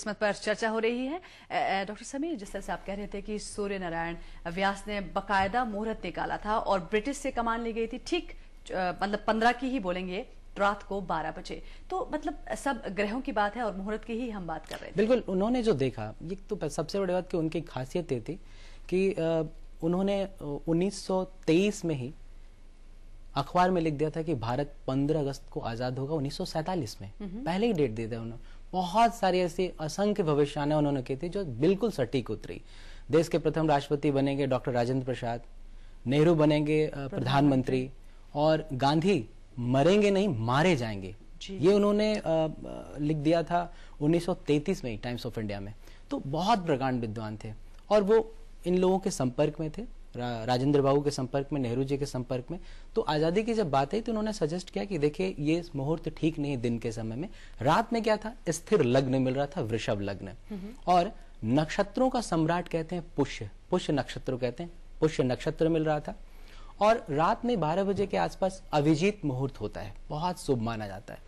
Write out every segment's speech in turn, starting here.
किस्मत पर चर्चा हो रही है। डॉक्टर समीर, जिस तरह से आप कह रहे थे कि सूर्य नारायण व्यास ने बकायदा मुहूर्त निकाला था और ब्रिटिश से कमान ली गई थी, ठीक मतलब 15 की ही बोलेंगे, रात को 12 बजे। तो मतलब सब ग्रहों की बात है और मुहूर्त की ही हम बात कर रहे थे। बिल्कुल, उन्होंने जो देखा, ये तो सबसे बड़ी बात कि उनकी खासियत ये थी कि उन्होंने 1923 में ही अखबार में लिख दिया था कि भारत 15 अगस्त को आजाद होगा 1947 में। पहले ही डेट दे दिया उन्होंने। बहुत सारी ऐसी असंख्य भविष्यवाणियां उन्होंने की थी जो बिल्कुल सटीक उतरी। देश के प्रथम राष्ट्रपति बनेंगे डॉक्टर राजेंद्र प्रसाद, नेहरू बनेंगे प्रधानमंत्री, और गांधी मरेंगे नहीं मारे जाएंगे, ये उन्होंने लिख दिया था 1933 में टाइम्स ऑफ इंडिया में। तो बहुत प्रकांड विद्वान थे और वो इन लोगों के संपर्क में थे, राजेंद्र बाबू के संपर्क में, नेहरू जी के संपर्क में। तो आजादी की जब बात आई तो उन्होंने सजेस्ट किया कि देखिए ये मुहूर्त ठीक नहीं दिन के समय में। रात में क्या था, स्थिर लग्न मिल रहा था, वृषभ लग्न, और नक्षत्रों का सम्राट कहते हैं पुष्य, पुष्य नक्षत्र कहते हैं, पुष्य नक्षत्र मिल रहा था। और रात में 12 बजे के आसपास अभिजीत मुहूर्त होता है, बहुत शुभ माना जाता है।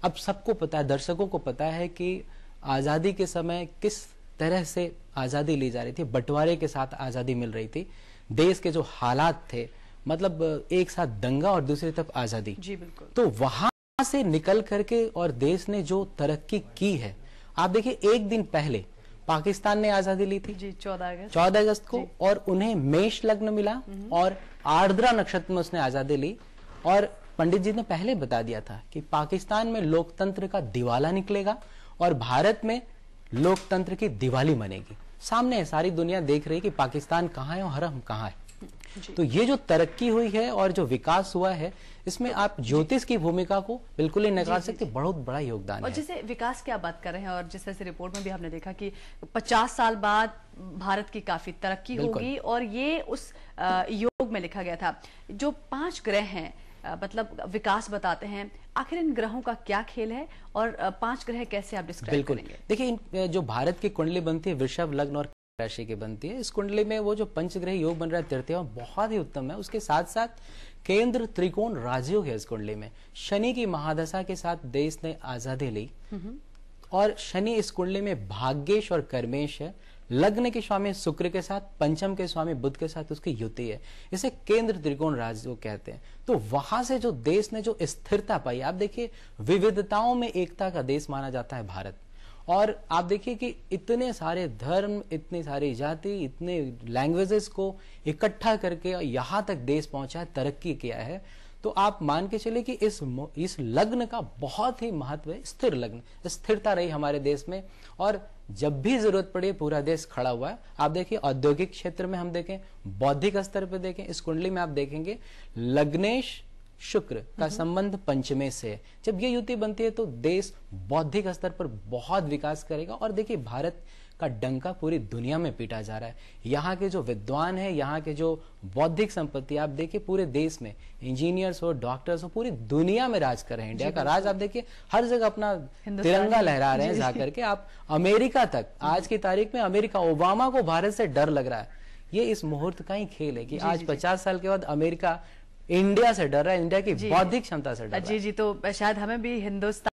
अब सबको पता है, दर्शकों को पता है कि आजादी के समय किस तरह से आजादी ली जा रही थी, बंटवारे के साथ आजादी मिल रही थी, देश के जो हालात थे, मतलब एक साथ दंगा और दूसरी तरफ आजादी। जी बिल्कुल। तो वहां से निकल करके और देश ने जो तरक्की की है, आप देखिए एक दिन पहले पाकिस्तान ने आजादी ली थी जी 14 अगस्त को, और उन्हें मेष लग्न मिला और आर्द्रा नक्षत्र में उसने आजादी ली। और पंडित जी ने पहले बता दिया था कि पाकिस्तान में लोकतंत्र का दिवाला निकलेगा और भारत में लोकतंत्र की दिवाली मनेगी। सामने है, सारी दुनिया देख रही है कि पाकिस्तान कहाँ है और हम कहाँ है। तो ये जो तरक्की हुई है और जो विकास हुआ है, इसमें आप ज्योतिष की भूमिका को बिल्कुल ही नकार सकते, बहुत बड़ा योगदान है। और जैसे विकास की आप बात कर रहे हैं, और जिस तरह से रिपोर्ट में भी आपने देखा कि 50 साल बाद भारत की काफी तरक्की होगी, और ये उस योग में लिखा गया था। जो 5 ग्रह हैं, मतलब विकास बताते हैं, आखिर इन ग्रहों का क्या खेल है और 5 ग्रह कैसे आप डिस्क्राइब करेंगे? देखिए, जो भारत की कुंडली बनती है वृषभ लग्न और राशि की बनती है। इस कुंडली में वो जो पंचग्रह योग बन रहा है तृतीया, बहुत ही उत्तम है। उसके साथ साथ केंद्र त्रिकोण राजयोग है इस कुंडली में। शनि की महादशा के साथ देश ने आजादी ली, और शनि इस कुंडली में भाग्येश और कर्मेश है। लग्न के स्वामी शुक्र के साथ, पंचम के स्वामी बुध के साथ उसकी युति है। इसे केंद्र त्रिकोण राजयोग कहते हैं। तो वहां से जो देश ने जो स्थिरता पाई, आप देखिए विविधताओं में एकता का देश माना जाता है भारत। और आप देखिए कि इतने सारे धर्म, इतनी सारी जाति, इतने लैंग्वेजेस को इकट्ठा करके यहां तक देश पहुंचा है, तरक्की किया है। तो आप मान के चले कि इस लग्न का बहुत ही महत्व है। स्थिर लग्न, स्थिरता रही हमारे देश में, और जब भी जरूरत पड़े पूरा देश खड़ा हुआ है। आप देखिए औद्योगिक क्षेत्र में हम देखें, बौद्धिक स्तर पर देखें, इस कुंडली में आप देखेंगे लग्नेश शुक्र का संबंध पंचमे से है। जब ये युति बनती है तो देश बौद्धिक स्तर पर बहुत विकास करेगा। और देखिए भारत का डंका पूरी दुनिया में पीटा जा रहा है। यहाँ के जो विद्वान है, यहाँ के जो बौद्धिक संपत्ति, आप देखिए पूरे देश में इंजीनियर्स हो, डॉक्टर्स हो, पूरी दुनिया में राज कर रहे हैं। इंडिया का राज आप देखिए हर जगह अपना तिरंगा लहरा रहे हैं जाकर के। आप अमेरिका तक, आज की तारीख में अमेरिका, ओबामा को भारत से डर लग रहा है। ये इस मुहूर्त का ही खेल है कि आज 50 साल के बाद अमेरिका इंडिया से डर रहा है, इंडिया की बौद्धिक क्षमता से डर रहा है। जी, तो शायद हमें भी हिंदुस्तान